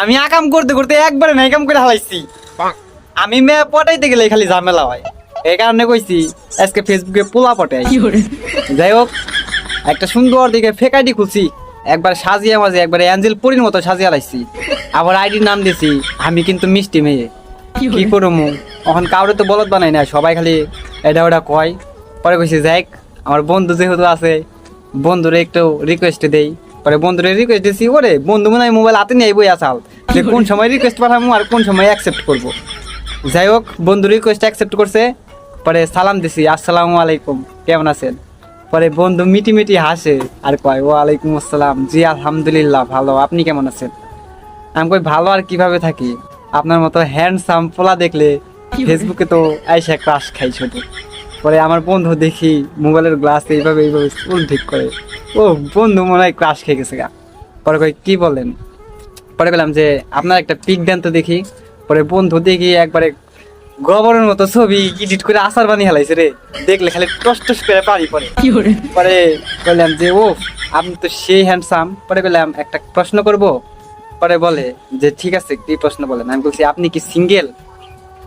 আমি আকাম করতে করতে একবারে নাই কাম করে হালাইছি। আমি মেয়ে পটাইতে গেলে খালি ঝামেলা হয়, এই কারণে কইছি আজকে ফেসবুকে পোলা পটাই। যাই হোক, একটা সুন্দর দিকে ফেক আইডি খুলছি, একবার সাজিয়ে মাঝে একবার অ্যাঞ্জেল পরির মতো সাজিয়ে লাইছি। আবার আইডির নাম দিছি আমি কিন্তু মিষ্টি মেয়ে। কি করবো এখন, কাউরে তো বলদ বানাই না, সবাই খালি এটা ওটা কয়। পরে কইছি যাই আমার বন্ধু যেহেতু আছে, বন্ধুরে একটু রিকোয়েস্ট দেই। পরে বন্ধুরে রিকোয়েস্ট দিছি, ওরে বন্ধু মনে হয় মোবাইল হাতে নিয়ে বই আসাল যে কোন সময় রিকোয়েস্ট পাঠাবো আর কোন সময় অ্যাকসেপ্ট করবো। যাই হোক, বন্ধু রিকোয়েস্ট অ্যাকসেপ্ট করছে। পরে সালাম দিছি, আসসালামু আলাইকুম, কেমন আছেন? পরে বন্ধু মিটি মিটি হাসে আর কয় ওয়ালাইকুম আসসালাম, জি আলহামদুলিল্লাহ ভালো, আপনি কেমন আছেন? আমি কই ভালো আর কিভাবে থাকি, আপনার মতো হ্যান্ডসাম পোলা দেখলে ফেসবুকে তো আইসা ক্রাশ খাই শুধু। পরে আমার বন্ধু দেখি মোবাইলের গ্লাস এইভাবে এইভাবে স্কুল ঠিক করে, ও বন্ধু মনে হয় ক্রাশ খেয়ে গেছে গা। পরে কই কি বলেন? পরে বললাম যে আপনার একটা পিক দেন তো দেখি। পরে বন্ধু দেখি একবারে গোবরের মতো ছবি এডিট করে আচার বানিয়ে হেলাইছে রে, দেখলে খালি টস টস করে পানি পরে। পরে বললাম যে ও আপনি তো সেই হ্যান্ডসাম। পরে বললাম একটা প্রশ্ন করব। পরে বলে যে ঠিক আছে, কি প্রশ্ন বলেন। আমি বলছি আপনি কি সিঙ্গেল?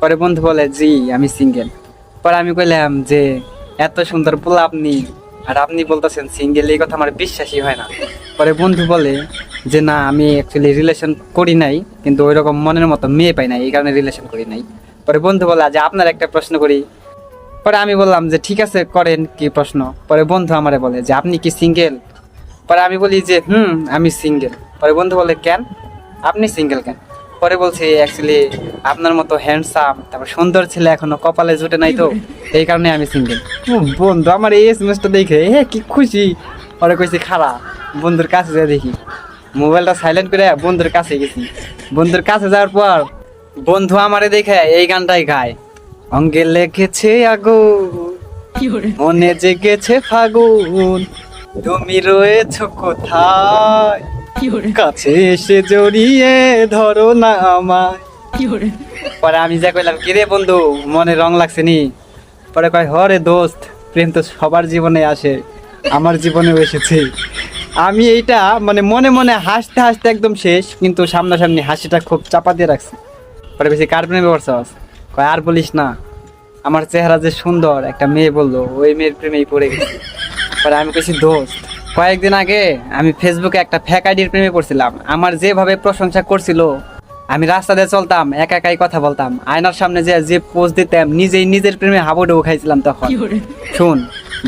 পরে বন্ধু বলে জি আমি সিঙ্গেল। পরে আমি কইলাম যে এত সুন্দর পোলা আপনি, আর আপনি বলতেছেন সিঙ্গেল, এই কথা আমার বিশ্বাসই হয় না। পরে বন্ধু বলে যে না আমি অ্যাকচুয়ালি রিলেশন করি নাই, কিন্তু ওই রকম মনের মতো মেয়ে পাই নাই, এই কারণে রিলেশন করি নাই। পরে বন্ধু বলে যে আপনার একটা প্রশ্ন করি। পরে আমি বললাম যে ঠিক আছে করেন, কি প্রশ্ন? পরে বন্ধু আমারে বলে যে আপনি কি সিঙ্গেল? পরে আমি বলি যে আমি সিঙ্গেল। পরে বন্ধু বলে কেন আপনি সিঙ্গেল কেন? পরে বলছি অ্যাকচুয়ালি আপনার মতো হ্যান্ডসাম তারপর সুন্দর ছেলে এখনো কপালে জুটে নাই, তো এই কারণে আমি সিঙ্গেল। বন্ধু আমার এই এসএমএসটা দেখে কি খুশি। পরে কইছি খারাপ, বন্ধুর কাছে যা দেখি, মোবাইলটা সাইলেন্ট করে বন্ধুর কাছে গেছি। বন্ধুর কাছে যাওয়ার পর বন্ধু আমারে দেখে এই গানটাই গায়, অঙ্গে লেগেছে আগুন মনে জেগেছে ফাগুন, তুমি রয়েছো কোথায়, কাছে এসে জড়িয়ে ধরো না আমায়। পরে আমি যা কইলাম কিরে বন্ধু মনে রং লাগছে নি? পরে কয় হরে দোস্ত, প্রেম তো সবার জীবনে আসে, আমার জীবনেও এসেছে। আমি এইটা মানে মনে মনে হাসতে হাসতে একদম শেষ, কিন্তু সামনাসামনি হাসিটা খুব চাপা দিয়ে রাখছি। পরে বেশি কার প্রেমে পড়ছস? কয় আর বলিস না, আমার চেহারা যে সুন্দর একটা মেয়ে বললো, ওই মেয়ের প্রেমেই পড়ে গেছি। পরে আমি কইছি দোস্ত, কয়েকদিন আগে আমি ফেসবুকে একটা ফেক আইডির প্রেমে পড়ছিলাম। আমার যেভাবে প্রশংসা করছিল, আমি রাস্তা দিয়ে চলতাম একা একাই কথা বলতাম, আয়নার সামনে যে পোজ দিতাম, নিজেই নিজের প্রেমে হাবুডুবু খাইছিলাম। তখন শুন,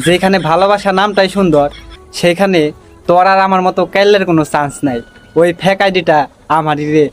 যেখানে ভালোবাসা নামটাই সুন্দর, সেখানে তোর আর আমার মতো কাইলের কোনো চান্স নাই। ওই ফেক আইডিটা আমারই রে।